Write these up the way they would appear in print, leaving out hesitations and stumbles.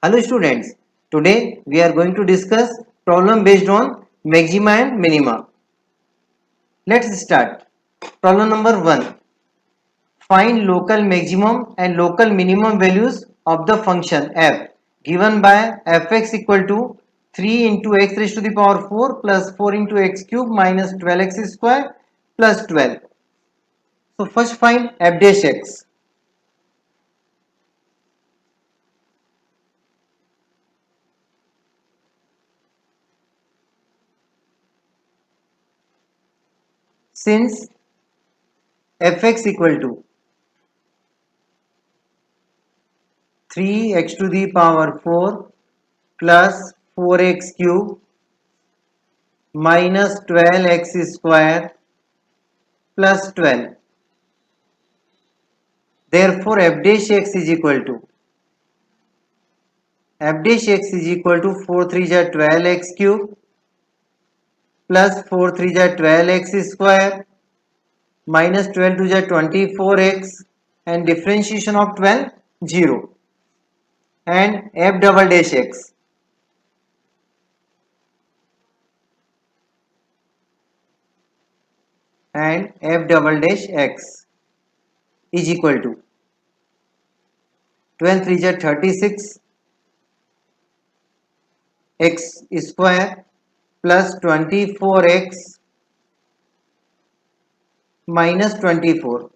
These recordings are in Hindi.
Hello students, today we are going to discuss problem based on maxima and minima. Let's start. Problem number 1. Find local maximum and local minimum values of the function f given by fx equal to 3 into x raised to the power 4 plus 4 into x cube minus 12x square plus 12. So first find f dash x. Since fx equal to 3x to the power 4 plus 4x cube minus 12x square plus 12. Therefore, f dash x is equal to 4 3 ja 12x cube plus 4 3 ja 12x square minus 12 2 ja 24x and differentiation of 12 0 and f double dash x and f double dash x is equal to 12 3 ja 36 x square plus 24x minus 24.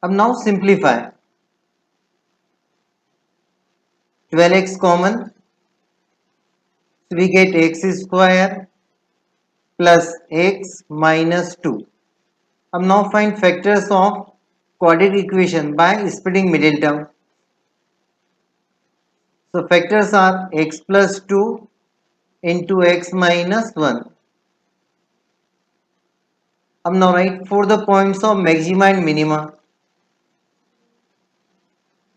अब now simplify. 12x common, so we get x square plus x minus 2. अब now find factors of quadratic equation by splitting middle term. So factors are x plus 2 into x minus 1. अब now write for the points of maxima and minima.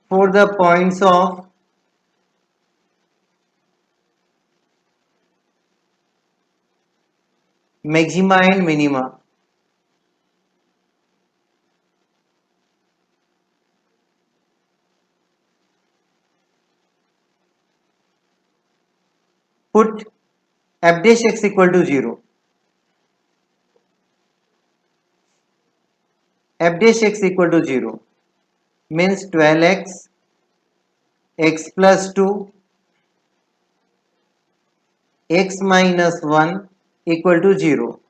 For the points of maxima and minima, put f dash x equal to 0. F dash x equal to 0 means 12x x plus 2 x minus 1 equal to 0.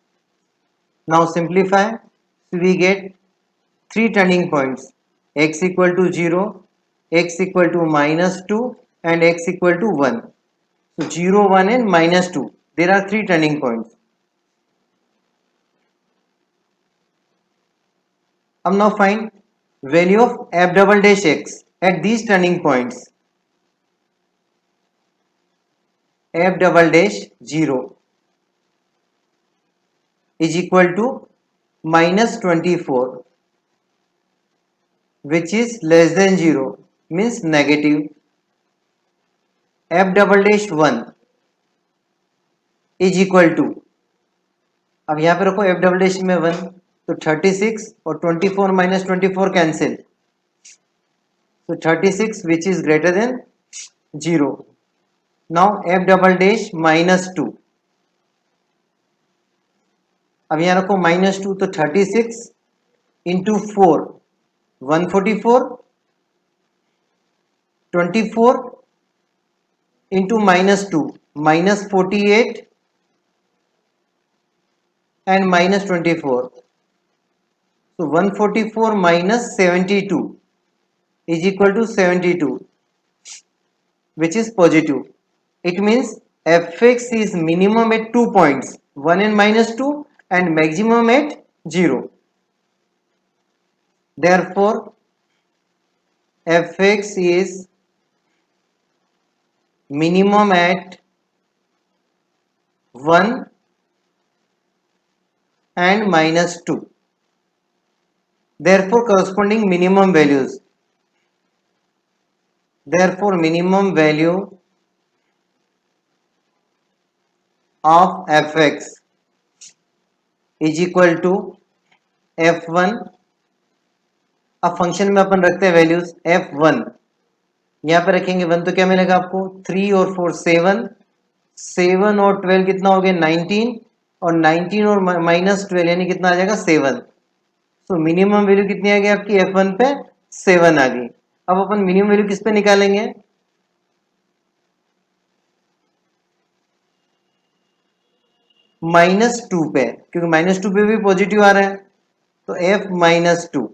Now simplify, so we get three turning points, x equal to 0, x equal to minus 2 and x equal to 1. So 0, 1 and minus 2. There are three turning points. Now find value of f double dash x at these turning points. F double dash 0 is equal to minus 24, which is less than 0 means negative. F double dash 1 is equal to, अब यहाँ पे रखो f डबल डैश में 1, तो 36 और 24 minus 24 cancel, so 36 which is greater than 0. Now f double dash minus 2, अब यहाँ रखो minus 2, तो 36 into 4 144, 24 into minus 2 minus 48 and minus 24. So 144 minus 72 is equal to 72, which is positive. It means fx is minimum at 2 points, 1 and minus 2, and maximum at 0. Therefore, fx is minimum at 1 and minus 2. Therefore, corresponding minimum values. Therefore, minimum value of fx is equal to f1 अब फंक्शन में अपन रखते हैं वैल्यूज f1, यहाँ पे रखेंगे 1 तो क्या मिलेगा आपको 3 और 4 7, 7 और 12 कितना हो गया 19, और 19 और -12 यानी कितना आ जाएगा 7। सो मिनिमम वैल्यू कितनी आ गई आपकी f1 पे 7 आ गई। अब अपन मिनिमम वैल्यू किस पे निकालेंगे, -2 पे, क्योंकि -2 पे भी पॉजिटिव आ रहा है, तो f-2।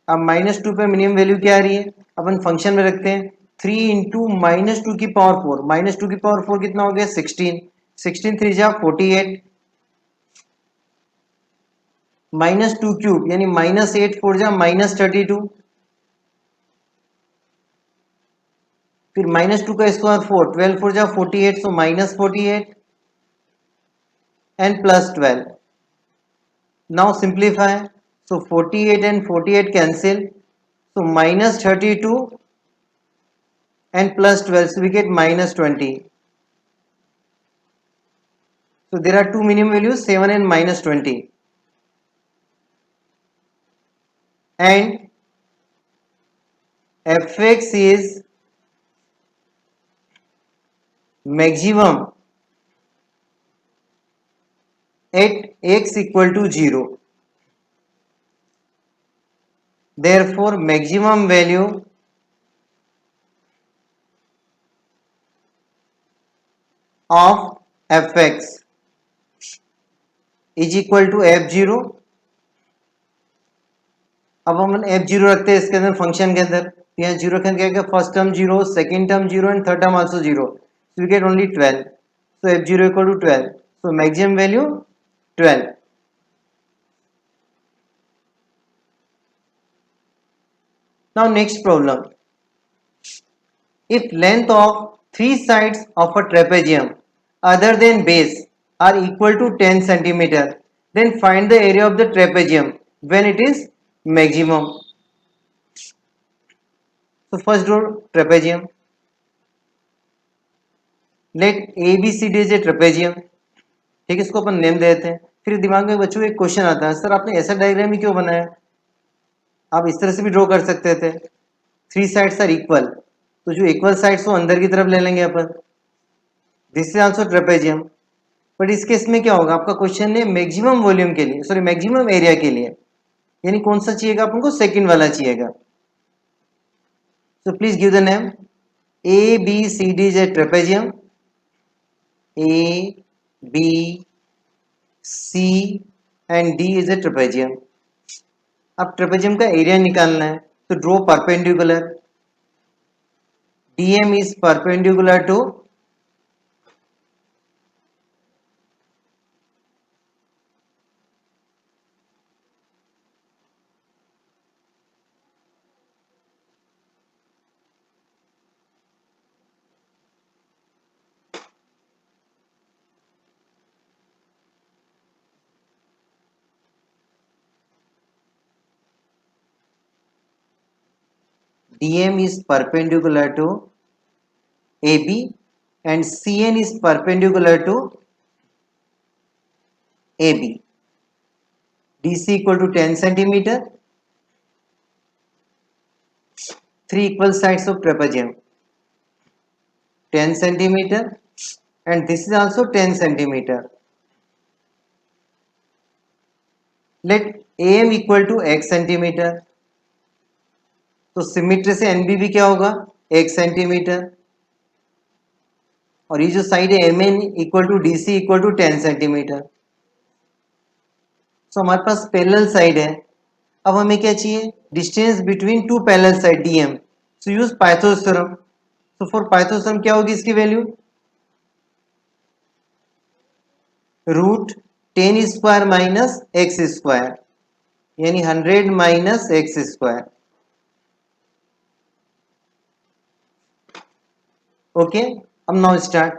अब -2 पे मिनिमम वैल्यू क्या आ रही है, अपन फंक्शन में रखते हैं 3 इंटू -2 की पावर 4, -2 की पावर 4 कितना हो गया 16, 16 3 जा 48, -2 क्यूब यानी -8 4 जा -32, फिर -2 का स्क्वायर 4, 12 4 जा 48, सो -48 and +12. Now simplify, so 48 and 48 cancel, so -32 and +12, so we get -20. So there are two minimum values 7 and -20, and fx is maximum at x equal to 0. Therefore maximum value of fx is equal to f0. अब हम f0 रखते हैं इसके अंदर फंक्शन के अंदर, यहाँ जीरो रखने क्या है, first term zero, second term zero and third term also zero, so we get only 12, so f0 equal to 12, so maximum value 12. Now next problem, if length of three sides of a trapezium other than base are equal to 10 centimeter, then find the area of the trapezium when it is maximum. So first draw trapezium. Let ABCD is a trapezium. ठीक है, इसको अपन नेम दे देते हैं। फिर दिमाग में बच्चों एक क्वेश्चन आता है, सर आपने ऐसा डायग्राम ही क्यों बनाया, आप इस तरह से भी ड्रॉ कर सकते थे, थ्री साइड्स आर इक्वल, तो जो इक्वल साइड्स को अंदर की तरफ ले लेंगे अपन, this is also trapezium. But इस केस में क्या होगा, आपका क्वेश्चन है मैक्सिमम वॉल्यूम के लिए, सॉरी मैक्सिमम एरिया के लिए, यानी कौन सा चाहिएगा आपको, सेकंड वाला चाहिएगा। So please give the name, A B C D is a trapezium, A B C and D is a trapezium. अब ट्रेपेजियम का एरिया निकालना है, तो draw perpendicular, DM is perpendicular to DM is perpendicular to AB and CN is perpendicular to AB. DC equal to 10 centimeter, three equal sides of trapezium, 10 centimeter, and this is also 10 centimeter. Let AM equal to x centimeter. तो सिमिट्री से एनबी भी क्या होगा, x सेंटीमीटर, और ये जो साइड है MN equal to DC equal to 10 centimetre. So हमारे पास पैरेलल साइड है, अब हमें क्या चाहिए, distance between two parallel side DM. So use Pythagoras theorem. So for Pythagoras theorem क्या होगी इसकी वैल्यू, √10² माइनस एक्स स्क्वायर, यानी 100 माइनस एक्स स्क्वायर। ओके, अब now start,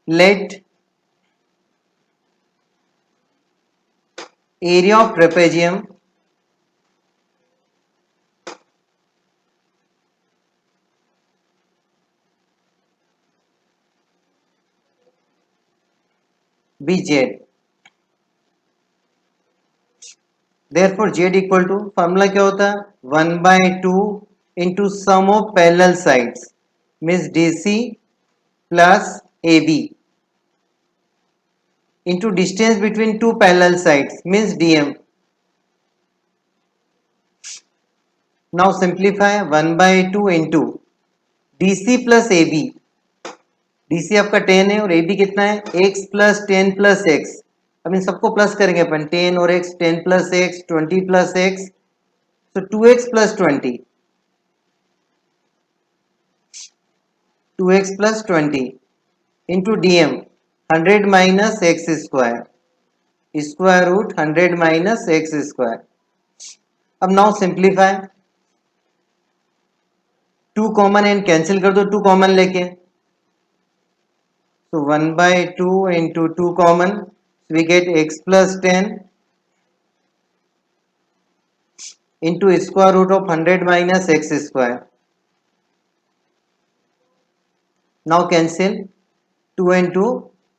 let area of trapezium be Z. Therefore z equal to, formula क्या होता है, 1/2 into sum of parallel sides means DC plus AB into distance between two parallel sides means DM. Now simplify 1/2 into DC plus AB. DC आपका 10 है और AB कितना है, x plus 10 plus x. अब इन सबको प्लस करेंगे अपन, 10 और x, 10 plus x, 20 plus x, so 2x plus 20. 2x plus 20 into DM 100 minus x square. Square root 100 minus x square. अब now simplify, 2 common and cancel कर दो, 2 कॉमन लेके, so 1/2 into 2 common, so we get x plus 10 into square root of 100 minus x square. Now cancel, 2 and 2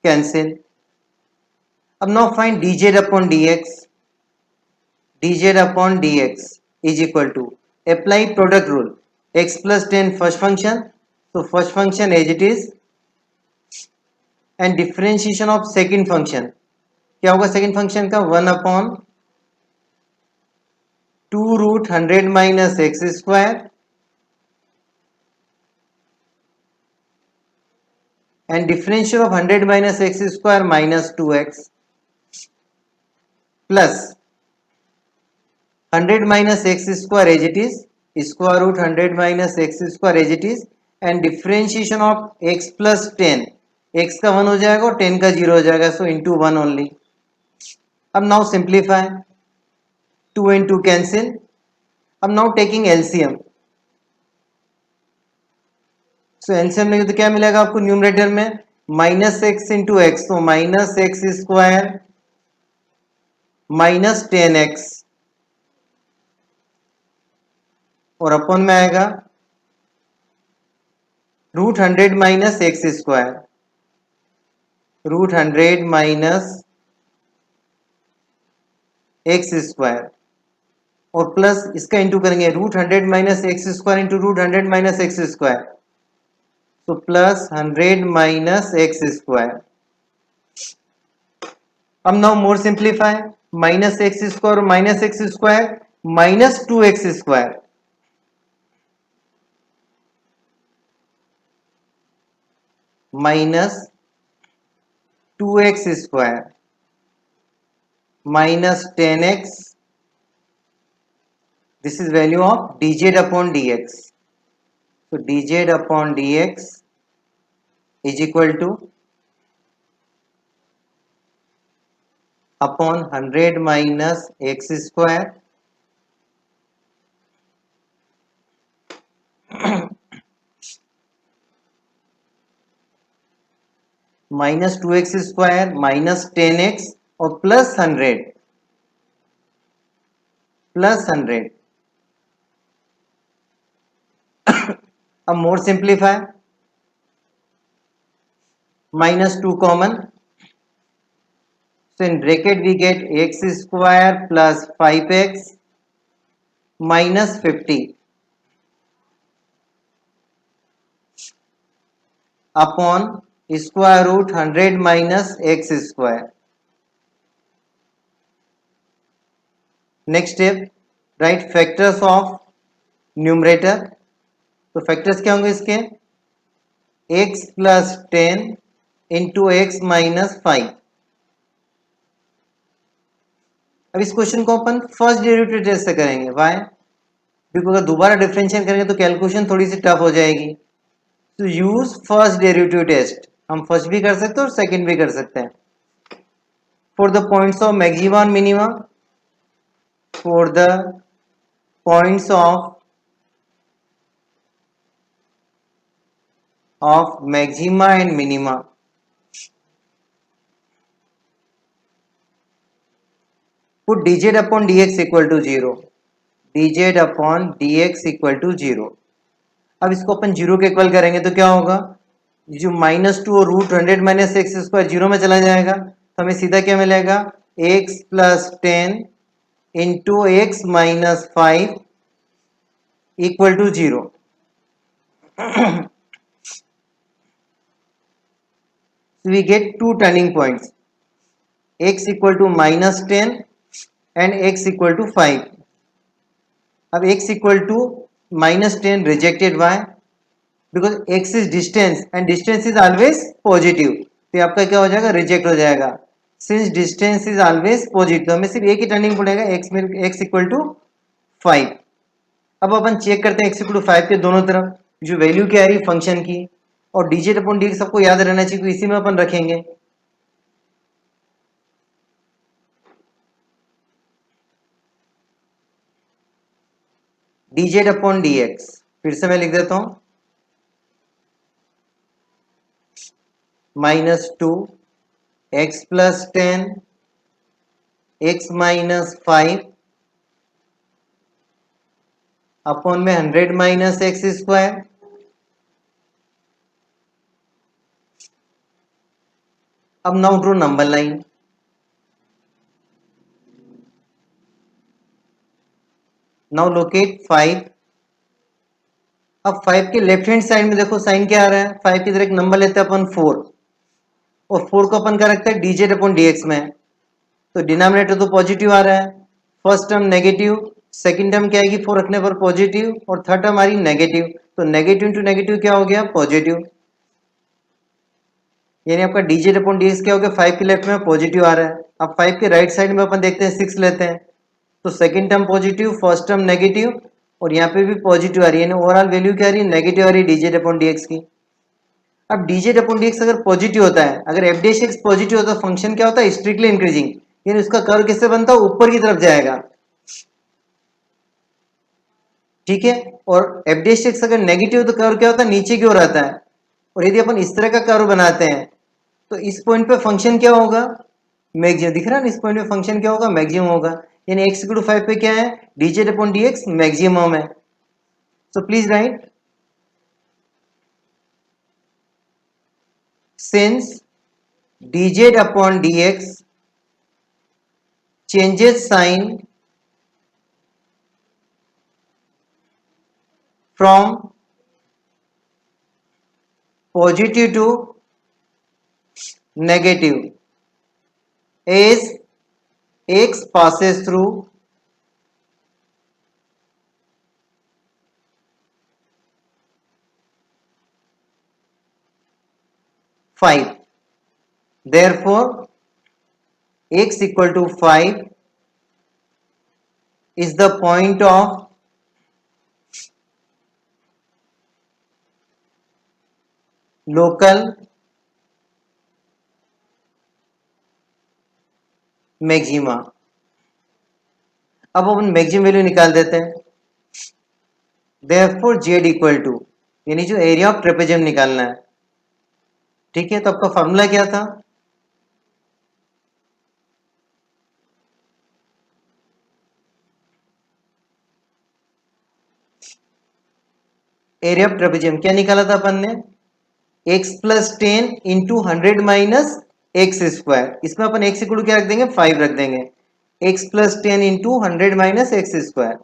cancel. अब now find dz upon dx. dz upon dx is equal to, apply product rule, x plus 10 first function, so first function as it is, and differentiation of second function, क्या होगा second function का, 1 upon 2 root 100 minus x square and differential of 100 minus x square minus 2x plus 100 minus x square as it is, square root 100 minus x square as it is, and differentiation of x plus 10, x का 1 हो जाएगा और 10 का 0 हो जाएगा, so into 1 only. अब now simplify, 2 and 2 cancel. अब now taking LCM, so LCM लेंगे तो क्या मिलेगा आपको न्यूमरेटर में, माइनस एक्स इंटू एक्स, तो minus x square minus 10x और अपॉन में आएगा root 100 minus x square, root 100 minus x square और प्लस इसका इंटू करेंगे, root 100 minus x square into root 100 minus x square, so plus 100 minus x square. अब now more simplify, minus x square और minus x square minus 2x square, minus 2x square minus 10x, this is value of dz upon dx, so dz upon dx is equal to upon 100 minus x square minus 2x square minus 10x और प्लस 100 प्लस 100. अब मोर simplify, minus 2 common, so in bracket we get x square plus 5x minus 50 upon square root 100 minus x square. Next step, write factors of numerator. तो फैक्टर्स क्या होंगे इसके, x plus 10 into x minus 5. अब इस क्वेश्चन को अपन फर्स्ट डेरिवेटिव टेस्ट से करेंगे, वाई, क्योंकि अगर दोबारा डिफरेंशिएट करेंगे तो कैलकुलेशन थोड़ी सी टफ हो जाएगी, तो यूज फर्स्ट डेरिवेटिव टेस्ट. हम फर्स्ट भी कर सकते हैं और सेकंड भी कर सकते हैं. For the points of maxima और minima, for the points of maxima and minima, put dz upon dx equal to 0, dz upon dx equal to 0. अब इसको अपन 0 के इक्वल करेंगे तो क्या होगा, जो -2 और रूट 100 माइनस एक्स स्क्वायर 0 में चला जाएगा, तो हमें सीधा क्या मिलेगा, x plus 10 into x minus 5 equal to 0. So we get two turning points, x equal to minus 10 and x equal to 5. अब x equal to minus 10 rejected, why? Because x is distance and distance is always positive, तो ये आपका क्या हो जाएगा, रिजेक्ट हो जाएगा. Since distance is always positive, तो हमें सिर्फ एक ही टर्निंग पड़ेगा, x इक्वल टू 5. अब अपन चेक करते हैं x इक्वल टू 5 के दोनों तरफ जो वैल्यू क्या आ रही है फंक्शन की, और dz अपॉन dx सबको याद रहना चाहिए, तो इसी में अपन रखेंगे. dz अपॉन dx फिर से मैं लिख देता हूं, -2 x plus 10 x minus 5 upon में 100 माइनस एक्स स्क्वायर. अब now draw number line. Now locate 5. अब 5 के लेफ्ट हैंड साइड में देखो साइन क्या आ रहा है, 5 की तरह एक नंबर लेते हैं अपन 4, और 4 को अपन क्या रखते हैं dz अपॉन dx में, तो डिनोमिनेटर तो पॉजिटिव आ रहा है, first term negative, second term क्या आएगी 4 रखने पर पॉजिटिव, और थर्ड टर्म आ रही नेगेटिव, तो नेगेटिव इंटू नेगेटिव क्या हो गया पॉजिटिव. यानी आपका dz अपॉन dx क्या हो गया, 5 के लेफ्ट में पॉजिटिव आ रहा है. अब 5 के राइट साइड में अपन देखते हैं 6 लेते हैं, तो second term positive, first term negative, और यहाँ पे भी पॉजिटिव आ रही है, यानी ओवरऑल वैल्यू क्या आ रही है नेगेटिव आ रही है dz अपॉन dx की. अब dz अपॉन dx अगर पॉजिटिव होता है, अगर f डैश x पॉजिटिव होता है, फंक्शन क्या होता है स्ट्रिक्टली इंक्रीजिंग, यानी उसका कर्व किससे बनता है ऊपर की तरफ जाएगा. ठीक है, और f डैश x अगर नेगेटिव तो कर्व क्या होता है नीचे की ओर आता है, और यदि अपन इस तरह का कर्व बनाते हैं तो इस पॉइंट पे फंक्शन क्या होगा मैक्सिमम, दिख रहा है ना, इस पॉइंट पे फंक्शन क्या होगा मैक्सिमम होगा, यानी x इक्वल टू 5 पे क्या है dz अपॉन dx मैक्सिमम है. So please right, since dz upon dx changes sign from positive to negative as x passes through 5. Therefore x equal to 5 is the point of local maxima. अब अपन मैक्सिमम वैल्यू निकाल देते हैं. Therefore z इक्वल टू, यानी जो एरिया ऑफ ट्रेपेजियम निकालना है. ठीक है, तो आपका फॉर्मूला क्या था, एरिया ऑफ ट्रेपेजियम क्या निकाला था अपन ने, x plus 10 into 100 minus x square, इसमें अपन x इक्वल टू क्या रख देंगे 5 रख देंगे, x plus 10 into 100 minus x square.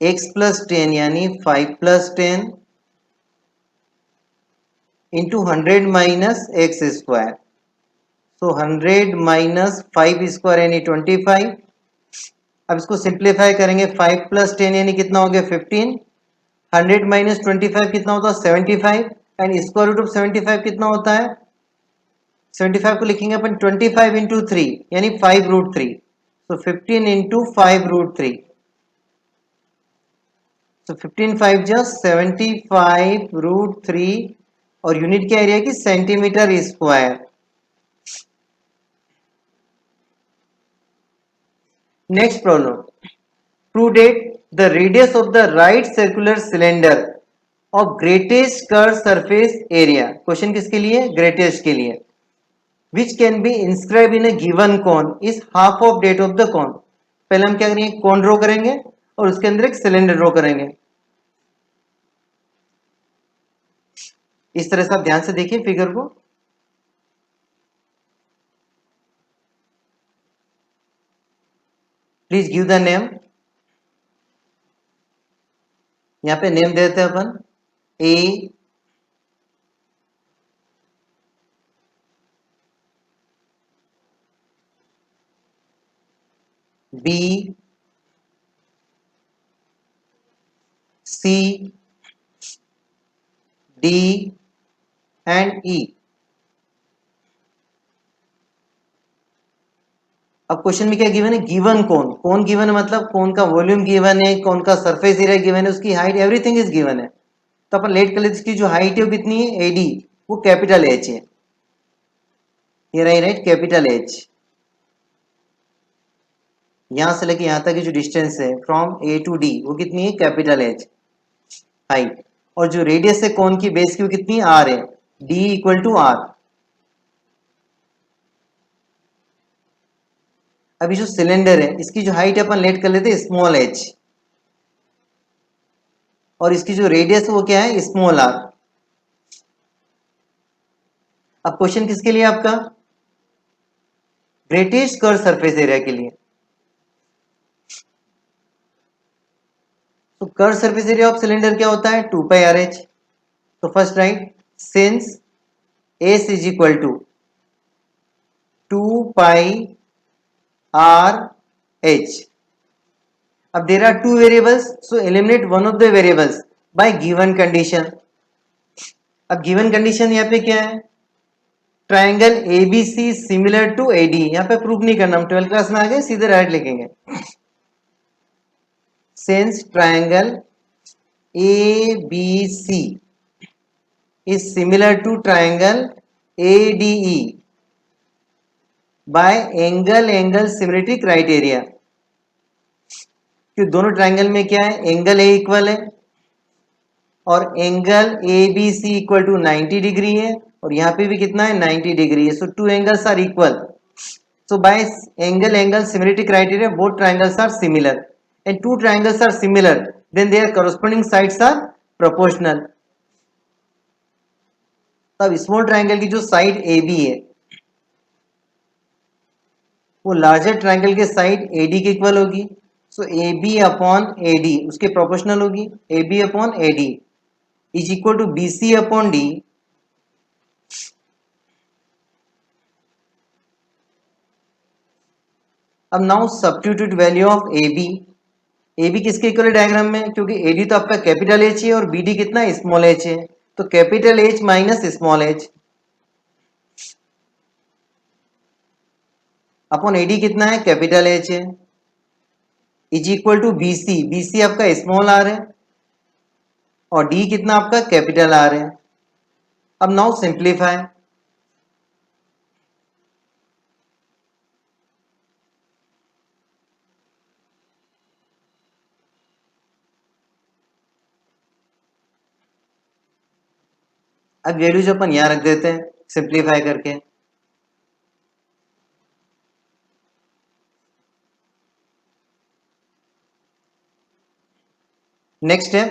x plus 10 यानी 5 plus 10 into 100 minus x square, so 100 minus 5 square यानी 25. अब इसको सिंप्लीफाई करेंगे, 5 प्लस 10 यानी कितना हो गया 15, 100 माइनस 25 कितना होता है 75, एंड स्क्वायर रूट ऑफ 75 कितना होता है 75 को लिखेंगे अपन 25 इंटू 3 यानी 5 रूट 3, सो 15 इंटू 5 रूट 3, सो 15 5 जा 75 रूट 3, और यूनिट क्या एरिया की centimetre square. Next problem, prove that the radius of the right circular cylinder of greatest curve surface area, question किसके लिए ग्रेटेस्ट के लिए, which can be inscribed in a given cone is half of that of the cone. पहले हम क्या करेंगे कौन ड्रॉ करेंगे और उसके अंदर एक सिलेंडर ड्रॉ करेंगे. इस तरह से आप ध्यान से देखिए फिगर को. Please give the name. यहाँ पे नेम देते हैं अपन ए, बी, सी, डी एंड ई। अब क्वेश्चन में क्या गिवन है? गिवन कौन, कौन गिवन है मतलब कौन का वॉल्यूम गिवन है, कौन का सरफेस एरिया गिवन है, उसकी हाइट, एवरीथिंग इज गिवन है। तो अपन लेट कर लेते, इसकी जो हाइट है वो कितनी है? एडी, वो कैपिटल एच है। ये रही राइट, कैपिटल एच। यहां से लेके यहां तक की जो डिस्टेंस है फ्रॉम ए टू डी वो कितनी है? Capital H height. और जो रेडियस है कौन की, बेस की, वो कितनी? आर है, डी इक्वल टू आर। अभी जो सिलेंडर है इसकी जो हाइट है अपन लेट कर लेते हैं स्मॉल एच, और इसकी जो रेडियस है वो क्या है? Small are. अब क्वेश्चन किसके लिए आपका? ग्रेटेस्ट कर्व सरफेस एरिया के लिए। तो curved surface area of cylinder क्या होता है? 2 पाई आर एच। तो first right, since S is equal to 2 pi r h. अब there are two variables, so eliminate one of the variables by given condition. अब गिवन कंडीशन यहाँ पे क्या है? Triangle ABC similar to AD. यहाँ पे प्रूफ नहीं करना, हम 12th क्लास में आ गए, सीधे राइट लिखेंगे। Since triangle ABC is similar to triangle ADE by angle similarity criteria। क्योंकि दोनों ट्राइंगल में क्या है? एंगल ए इक्वल है और angle A B C equal to 90 degree है, और यहाँ पे भी कितना है? 90 डिग्री है। So two angles are equal. So by angle similarity criteria, both triangles are similar, and two triangles are similar, then their corresponding sides are proportional। तब स्मॉल ट्राइंगल की जो साइड ए बी है वो लार्जर ट्राइंगल के साइड ए डी के इक्वल होगी। So A B upon A D उसके प्रोपोर्शनल होगी। A B upon A D is equal to B C upon D. अब now substitute value of A B. A B किसके इक्वल है डायग्राम में? क्योंकि ए डी तो आपका कैपिटल एच है और बी डी कितना है? स्मॉल एच है। तो capital H minus small H upon A D कितना है? कैपिटल एच है, is equal to B C. B C आपका स्मॉल आर है और डी कितना आपका? कैपिटल आर है। अब नाउ सिंप्लीफाई। अब वैल्यूज अपन यहां रख देते हैं सिंप्लीफाई करके। नेक्स्ट है,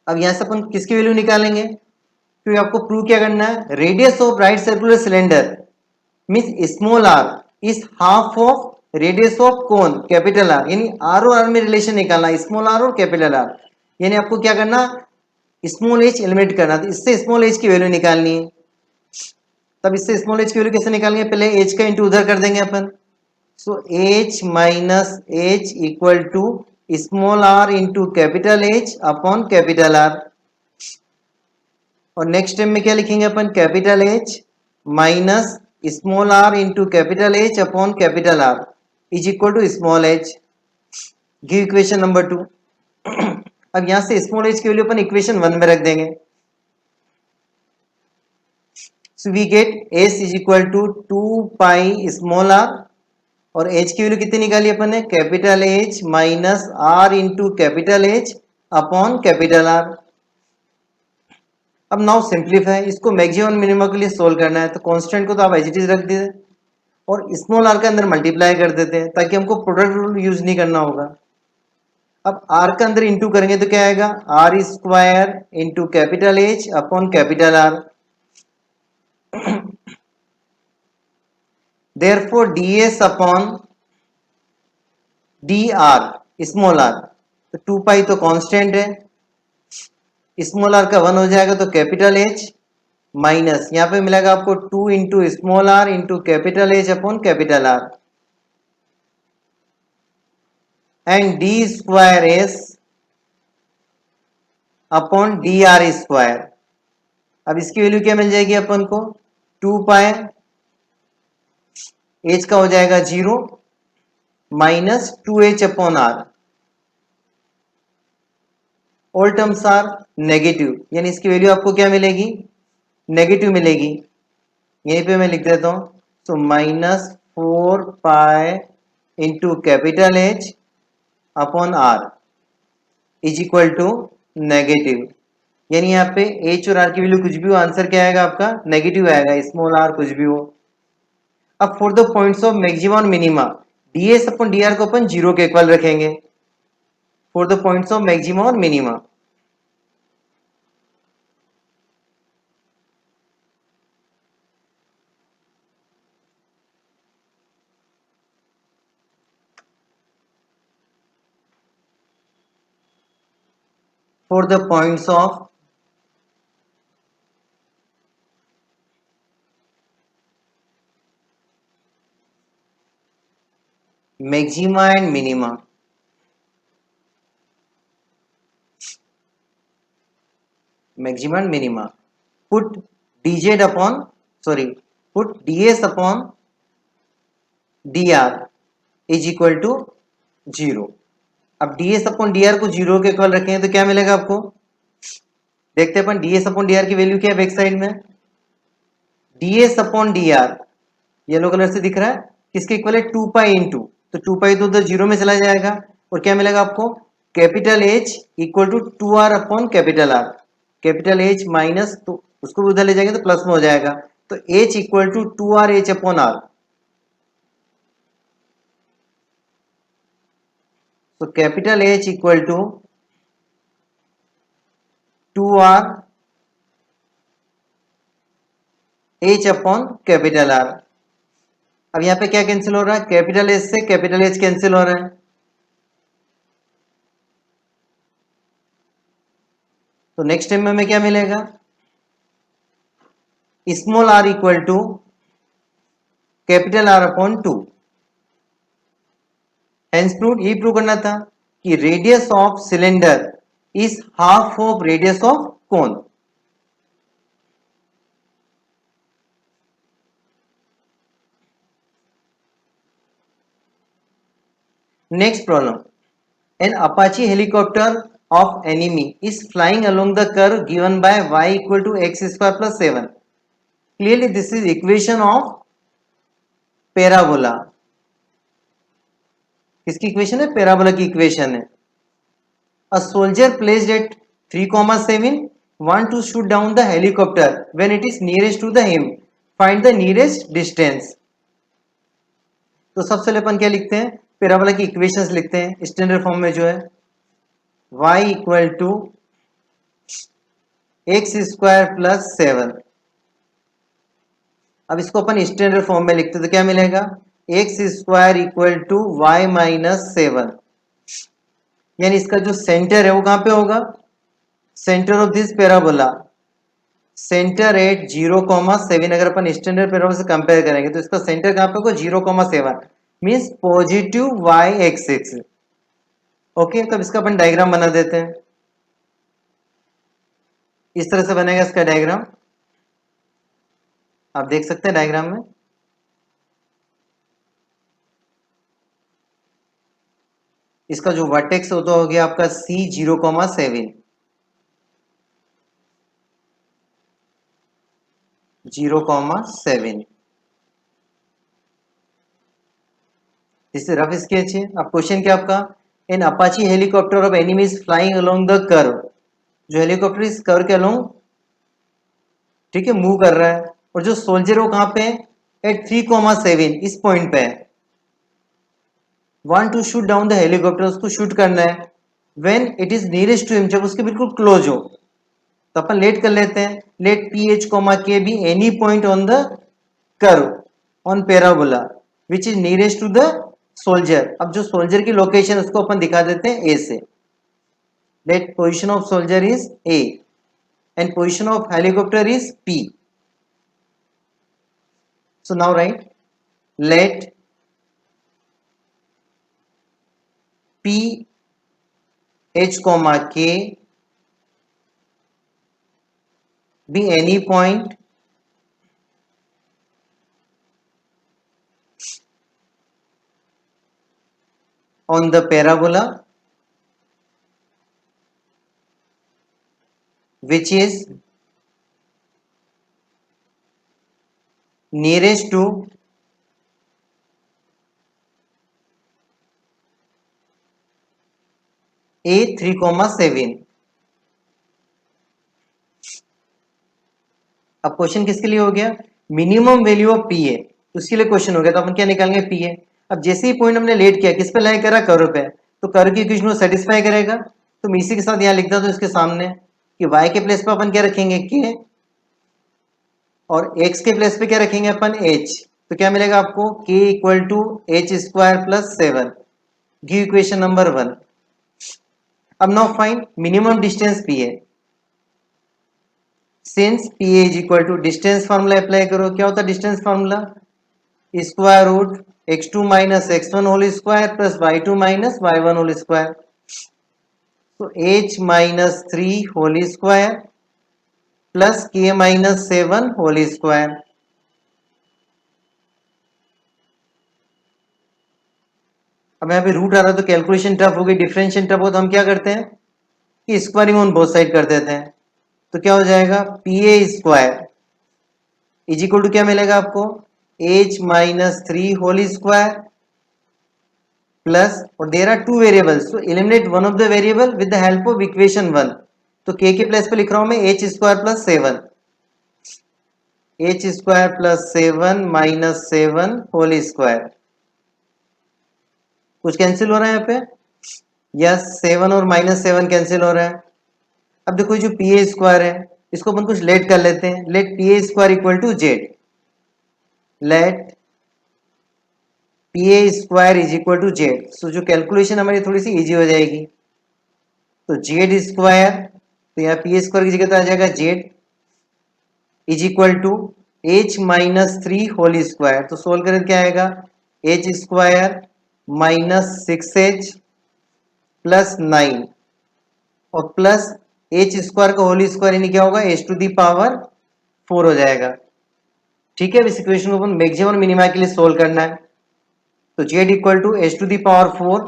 अब यहां से अपन किसकी वैल्यू निकालेंगे? क्योंकि आपको प्रूव क्या करना है? Radius of right circular cylinder means small R is half of radius of cone capital R. यानी आर और आर में रिलेशन निकालना, स्मॉल आर और कैपिटल आर। यानी आपको क्या करना? स्मॉल एच एलिमिनेट करना, तो इससे स्मॉल एच की वैल्यू निकालनी है। तब इससे स्मॉल एच की वैल्यू कैसे निकालेंगे? पहले एच का इंटू उधर कर देंगे अपन। So h minus h equal to small r into capital H upon capital R. और नेक्स्ट टाइम में क्या लिखेंगे अपन? Capital H minus small r into capital H upon capital R is equal to small h. Give equation number 2। अब यहां से स्मॉल एच की वैल्यू अपन इक्वेशन 1 में रख देंगे। So we get S is equal to 2 pi small R, और एच की वैल्यू कितनी निकाली अपन ने? Capital H minus R into capital H upon capital R. अब नाउ सिंप्लीफाई। इसको मैक्सिमम मिनिमम के लिए सोल्व करना है, तो कांस्टेंट को तो आप एज इट इज रख दीजिए और स्मॉल आर के अंदर मल्टीप्लाई कर देते हैं ताकि हमको प्रोडक्ट रूल यूज नहीं करना होगा। अब आर के अंदर इंटू करेंगे तो क्या आएगा? R square into capital H upon capital R. Therefore ds upon dr small r, तो 2 पाई तो कांस्टेंट है, स्मॉल r का 1 हो जाएगा तो कैपिटल H माइनस यहाँ पे मिलेगा आपको 2 into small r into capital H upon capital R and d square s upon D R square. अब इसकी वैल्यू क्या मिल जाएगी अपन को, 2 पाई h का हो जाएगा 0 minus 2h upon r, all terms are negative, यानी इसकी वैल्यू आपको क्या मिलेगी, नेगेटिव मिलेगी। यहीं पे मैं लिख देता हूं, तो minus 4 pi into capital H upon R is equal to negative, यानी यहाँ पे H और R की वैल्यू कुछ भी हो, आंसर क्या आएगा आपका, नेगेटिव आएगा, स्मॉल r कुछ भी हो। अब for the points of maxima और मिनिमा, ds अपॉन dr को अपन 0 के इक्वल रखेंगे for the points of maxima और minima. For the points of maxima and minima, maxima and minima, put dz upon put ds upon dr is equal to 0। अब ds अपॉन dr को 0 के इक्वल रखें तो क्या मिलेगा आपको, देखते हैं अपन ds अपॉन dr की वैल्यू क्या है बैक साइड में, ds upon dr yellow colour से दिख रहा है, किसके इक्वल है, 2 पाई इंटू, तो 2 पाई तो उधर 0 में चला जाएगा और क्या मिलेगा आपको, capital H equal to 2r upon capital R, capital H minus, तो उसको उधर ले जाएंगे तो प्लस में हो जाएगा, तो H equal to 2r H upon R, तो capital H equal to 2r H upon capital R। अब यहाँ पे क्या कैंसिल हो रहा है, कैपिटल H से कैपिटल H कैंसिल हो रहा है, तो नेक्स्ट टाइम में हमें क्या मिलेगा, small r equal to capital R upon 2। Hence prove, ये प्रूव करना था कि radius of cylinder is half of radius of cone. Next problem, an Apache helicopter of enemy is flying along the curve given by y equal to x square plus 7. Clearly this is equation of parabola। किसकी इक्वेशन है, पैराबोला की इक्वेशन है। A soldier placed at 3,7 want to shoot down the helicopter when it is nearest to the him, find the nearest distance। तो सबसे पहले अपन क्या लिखते हैं, पैराबोला की इक्वेशंस लिखते हैं स्टैंडर्ड फॉर्म में, जो है y equal to x square plus 7। अब इसको अपन स्टैंडर्ड फॉर्म में लिखते तो क्या मिलेगा, x square equal to y minus 7, यानी इसका जो सेंटर है वो कहां पे होगा, centre of this parabola, centre at 0,7। अगर अपन स्टैंडर्ड पैराबोला से कंपेयर करेंगे तो इसका सेंटर कहां पे होगा, 0,7, means positive y axis. Okay, तो इसका अपन डायग्राम बना देते हैं, इस तरह से बनेगा इसका डायग्राम, आप देख सकते हैं डायग्राम में। इसका जो वर्टेक्स होता हो गया आपका C 0,7, 0,7, इससे रफ स्केच है। अब क्वेश्चन क्या आपका, an Apache helicopter of enemy is flying along the curve, जो हेलीकॉप्टर इस कर्व के अलोंग, ठीक है, मूव कर रहा है, और जो सोल्जर वो कहां पे है, एट 3,7 इस पॉइंट पे है, want to shoot down the helicopter, उसको शूट करना है, when it is nearest to him, जब उसके बिल्कुल क्लोज हो, तो अपन लेट कर लेते हैं, let P H comma K be any point on the curve, on parabola which is nearest to the soldier. अब जो सोल्जर की लोकेशन उसको अपन दिखा देते हैं ए से। Let position of soldier is A and position of helicopter is P. So now right let P H comma K be any point on the parabola which is nearest to a 3,7। अब क्वेश्चन किसके लिए हो गया, मिनिमम वैल्यू ऑफ पी है, उसके लिए क्वेश्चन हो गया। तो अपन क्या निकालेंगे, पी है। अब जैसे ही पॉइंट हमने लेट किया, किस पे लाई करा, कर्व पे, तो कर्व की इक्वेशन को सेटिस्फाई करेगा। तो मैं इसी के साथ यहाँ लिख देता हूं इसके सामने कि y के प्लेस पे अपन क्या रखेंगे, k, और x के प्लेस पे क्या रखेंगे अपन, h। तो क्या मिलेगा आपको, k equal to H square plus 7। Give equation number 1। अब now find minimum distance p है। Since P is equal to distance formula apply करो। क्या होता है distance formula, square root x2 minus x1 whole square plus y2 minus y1 whole square. तो h minus 3 whole square plus k minus 7 whole square. अब यहाँ पे रूट आ रहा है तो कैलकुलेशन टफ हो गई, डिफरेंशिएशन टफ हो तो हम क्या करते हैं कि स्क्वायरिंग ऑन बोथ साइड कर देते हैं। तो क्या हो जाएगा, P A square is equal to क्या मिलेगा आपको, h minus 3 whole square plus, और देयर आर टू वेरिएबल्स, तो eliminate one of the variable with the help of equation 1। तो k के प्लेस पे लिख रहा हूं मैं h square plus 7, h square plus 7 minus 7 whole square. कुछ कैंसिल हो रहा है यहाँ पे, यस 7 और माइनस 7 कैंसिल हो रहा है। अब देखो जो पी ए स्क्वायर है इसको अपन कुछ लेट कर लेते हैं। Let P A square equal to Z. Let P A square is equal to Z. So जो कैलकुलेशन हमारी थोड़ी सी इजी हो जाएगी। तो जेड स्क्वायर, तो यहाँ पी ए स्क्वायर की जगह तो आ जाएगा Z is equal to H minus 3 whole square. तो सोल्व करें क्या आएगा, H square minus 6h plus 9 और प्लस एच स्क्वायर का होल स्क्वायर यानी क्या होगा, एच टू दी पावर 4 हो जाएगा। ठीक है, इस इक्वेशन को अपन मैक्सिमम और मिनिमा के लिए सोल्व करना है। तो Z equal to H to the power 4,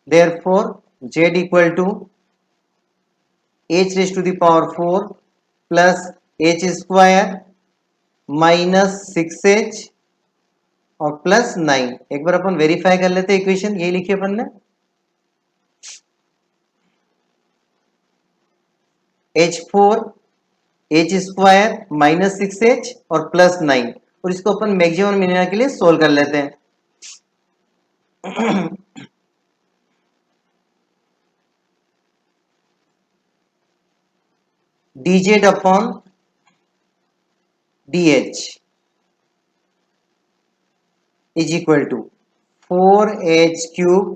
therefore Z equal to H raise to the power 4 plus H square minus 6h और प्लस 9। एक बार अपन वेरीफाई कर लेते हैं इक्वेशन, यही लिखी अपन ने, h4 H square minus 6h और प्लस 9, और इसको अपन मैक्सिमम और मिनिमम के लिए सोल्व कर लेते हैं। dz upon dh is equal to 4h cube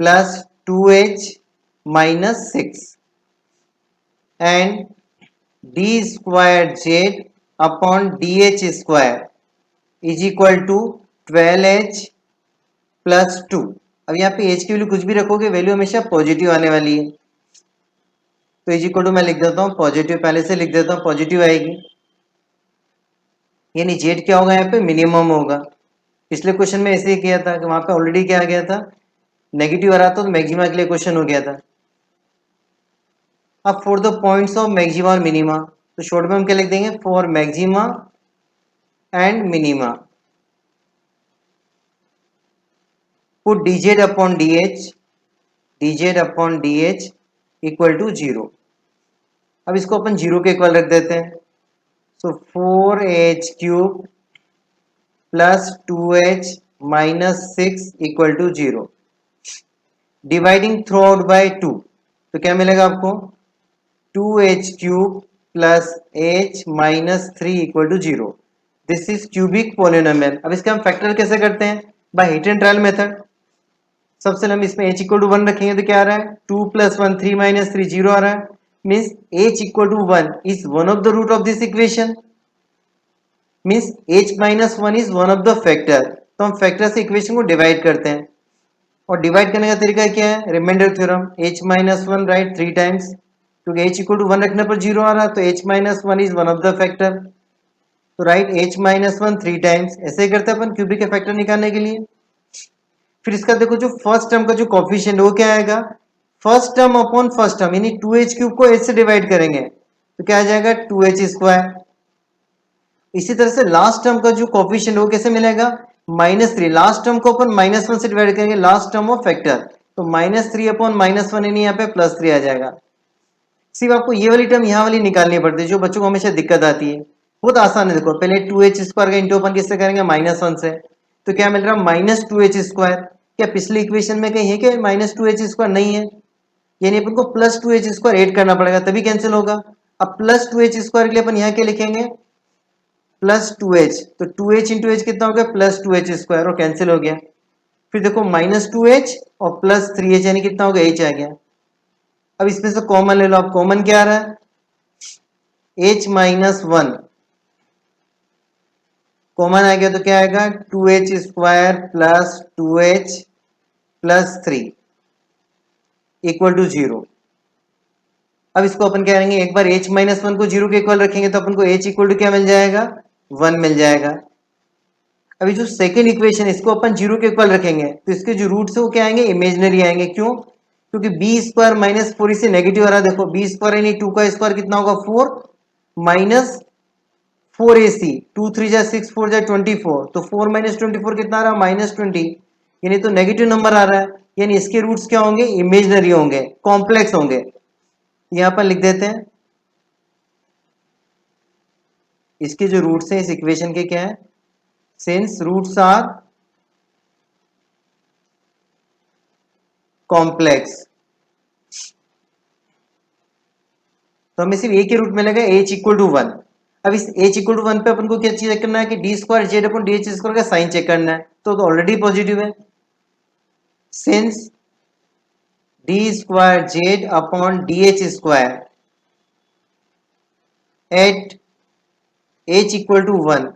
plus 2h minus 6 and d square Z upon dh square is equal to 12h plus 2। अब यहाँ पे h की वैल्यू कुछ भी रखोगे, वैल्यू हमेशा पॉजिटिव आने वाली है। तो इज इक्वल टू मैं लिख देता हूँ पॉजिटिव, पहले से लिख देता हूँ पॉजिटिव आएगी, यानी जेड क्या होगा, यहाँ पे मिनिमम होगा। पिछले क्वेश्चन में ऐसे ही किया था कि वहां पे ऑलरेडी क्या आ गया था, नेगेटिव आ रहा था, तो मैक्सिमा के लिए क्वेश्चन हो गया था। अब for the points of maxima और मिनिमा, तो शॉर्ट में हम क्या लिख देंगे, for maxima and minima put dz upon dh equal to 0। अब इसको अपन 0 के इक्वल रख देते हैं। So 4h cube plus 2h minus 6 equal to 0। Dividing throughout by 2, तो क्या मिलेगा आपको, 2h cube plus h minus 3 equal to 0। This is cubic polynomial. अब इसका हम फैक्टर कैसे करते हैं? By hit and trial method. सबसे पहले हम इसमें h इक्वल टू 1 रखेंगे तो क्या आ रहा है? 2 प्लस 1 3 माइनस 3 0 आ रहा है। Means h equal to 1 is one of the root of this equation. Means h minus 1 is one of the factor. तो हम फैक्टर से इक्वेशन को डिवाइड करते हैं, और डिवाइड करने का तरीका क्या है? Remainder theorem. h minus 1 right 3 times, क्योंकि h इक्वल टू 1 रखने पर 0 आ रहा है, तो h minus 1 is one of the factor. तो राइट h माइनस 1 3 टाइम्स। ऐसे ही करते हैं अपन क्यूबिक के फैक्टर निकालने के लिए। फिर इसका देखो जो फर्स्ट टर्म का जो कोफिशिएंट वो क्या आएगा? First term upon first term, यानी 2h क्यूब को h से डिवाइड करेंगे तो क्या आ जाएगा? 2h square. इसी तरह से लास्ट टर्म का जो कोफिशिएंट वो कैसे मिलेगा? माइनस 3। लास्ट टर्म को अपन माइनस 1 से डिवाइड करेंगे, लास्ट टर्म ऑफ फैक्टर, तो माइनस 3 अपॉन माइनस 1, यानी यहाँ पे प्लस 3 आ जाएगा। सिर्फ आपको ये वाली टर्म यहाँ वाली निकालनी पड़ती है, जो बच्चों को हमेशा दिक्कत आती है। बहुत आसान है, देखो पहले 2h स्क्वायर का इंटू अपन किससे करेंगे? माइनस 1 से। तो क्या मिल रहा है? Minus 2h square. क्या पिछली इक्वेशन में कहीं है कि माइनस 2h स्क्वायर? नहीं है, यानी अपन को प्लस 2h स्क्वायर ऐड करना पड़ेगा, तभी कैंसिल होगा। अब प्लस 2h स्क्वायर के लिए अपन यहाँ क्या लिखेंगे? प्लस 2h, तो 2h इंटू एच कितना हो गया? प्लस 2h स्क्वायर, और कैंसिल हो गया। फिर देखो माइनस 2h और प्लस 3h, यानी कितना हो गया? h आ गया। अब इसमें से कॉमन ले लो। अब कॉमन क्या आ रहा है? h माइनस 1 कॉमन आ गया, तो क्या आएगा? 2h square plus 2h plus 3 equal to 0। अब इसको अपन क्या करेंगे? एक बार h माइनस 1 को 0 के इक्वल रखेंगे तो अपन को h इक्वल टू क्या मिल जाएगा? 1 मिल जाएगा। अभी जो सेकेंड इक्वेशन है इसको अपन 0 के इक्वल रखेंगे तो इसके जो रूट्स है वो क्या आएंगे? इमेजनरी आएंगे। क्यों? क्योंकि बी स्क्वायर माइनस 4 इससे नेगेटिव आ रहा है। देखो बी स्क्वायर यानी 2 का स्क्वायर कितना होगा? 4 माइनस 4ac, 2 3 जा 6 4 जा 24, तो 4 माइनस 24 कितना आ रहा है? माइनस 20, यानी तो नेगेटिव नंबर आ रहा है, यानी इसके रूट्स क्या होंगे? इमेजनरी होंगे, कॉम्प्लेक्स होंगे। यहां पर लिख देते हैं इसके जो रूट्स हैं इस इक्वेशन के क्या है? सिंस रूट्स आर कॉम्प्लेक्स, तो हमें सिर्फ ए के रूट मिलेगा h इक्वल टू 1। अब इस h इक्वल टू 1 पे अपन को क्या चेक करना है कि D square Z upon D H square का साइन चेक करना है, तो ऑलरेडी पॉजिटिव है। Since D square Z upon D H square at h equal to 1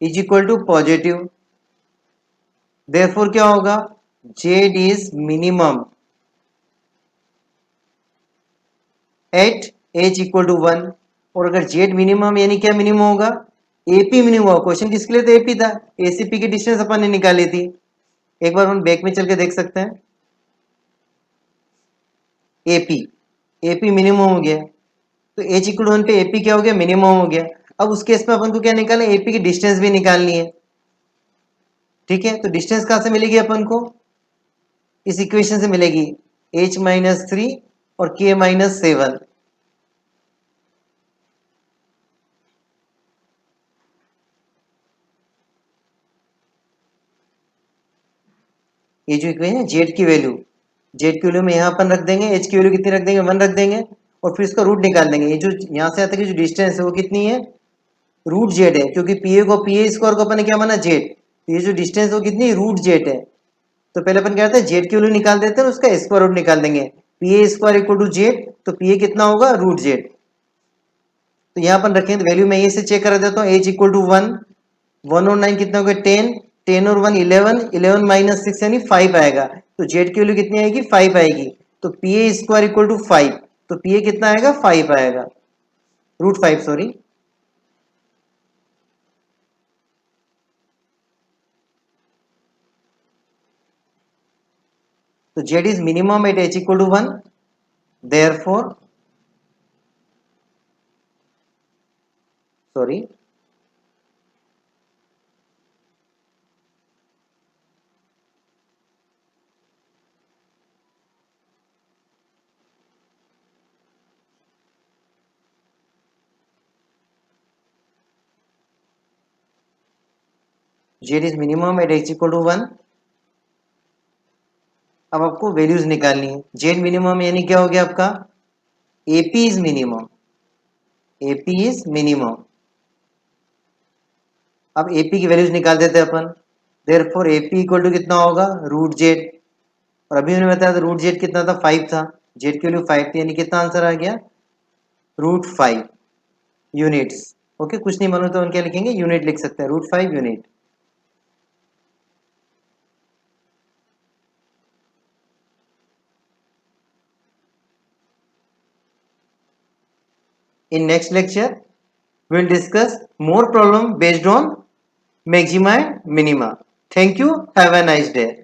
is equal to positive, therefore क्या होगा? Z is minimum at h equal to 1। और अगर जेड मिनिमम यानी क्या मिनिमम होगा? एपी मिनिमम होगा। क्वेश्चन किसके लिए? तो एपी था, एसीपी की डिस्टेंस अपन ने निकाली थी। एक बार हम बैक में चल के देख सकते हैं। एपी, एपी मिनिमम हो गया, तो h इक्वल टू 1 पे एपी क्या हो गया? मिनिमम हो गया। अब उस केस में अपन को क्या निकालना है? एपी की डिस्टेंस भी निकालनी है। ठीक है, तो डिस्टेंस कहां से मिलेगी अपन को? इस इक्वेशन से मिलेगी, h माइनस 3 और k माइनस 7। ये जो इक्वेशन है जेड की वैल्यू, जेड की वैल्यू में यहाँ अपन रख देंगे, एच की वैल्यू कितनी रख देंगे? 1 रख देंगे, और फिर इसका रूट निकाल देंगे। ये जो यहाँ से आता है जो डिस्टेंस है वो कितनी है? रूट जेड है, क्योंकि पीए स्क्वायर को अपन ने क्या माना? जेड। तो ये जो डिस्टेंस है वो कितनी? रूट जेड है। तो पहले अपन क्या करते हैं? जेड की वैल्यू निकाल देते हैं, उसका स्क्वायर रूट निकाल देंगे। P A square equal to Z, तो पीए कितना होगा? Root Z. तो यहाँ अपन रखें तो वैल्यू मैं ये से चेक करा देता हूँ। एच इक्वल टू 1, 1 और 9 कितना हो गया? 10, 10 और 1 11, 11 माइनस 6 यानी 5 आएगा। तो जेड की वैल्यू कितनी आएगी? 5 आएगी। तो P A square equal to 5, तो पी ए कितना आएगा? 5 आएगा, रूट 5 सॉरी। तो Z is minimum at H equal to 1, therefore sorry Z is minimum at H equal to 1। अब आपको वैल्यूज निकालनी है। जेड मिनिमम यानी क्या हो गया आपका? AP is minimum, AP is minimum. अब AP की वैल्यूज निकाल देते हैं अपन। देयरफॉर AP इक्वल टू कितना होगा, रूट जेड, और अभी मैंने बताया था रूट जेड कितना था, 5 था, जेड की वैल्यू 5 थी, यानी कितना आंसर आ गया, रूट 5 यूनिट्स। ओके, कुछ नहीं मालूम तो हम क्या लिखेंगे, यूनिट लिख सकते हैं, root 5 unit. In next lecture, we will discuss more problem based on maxima and minima. Thank you. Have a nice day.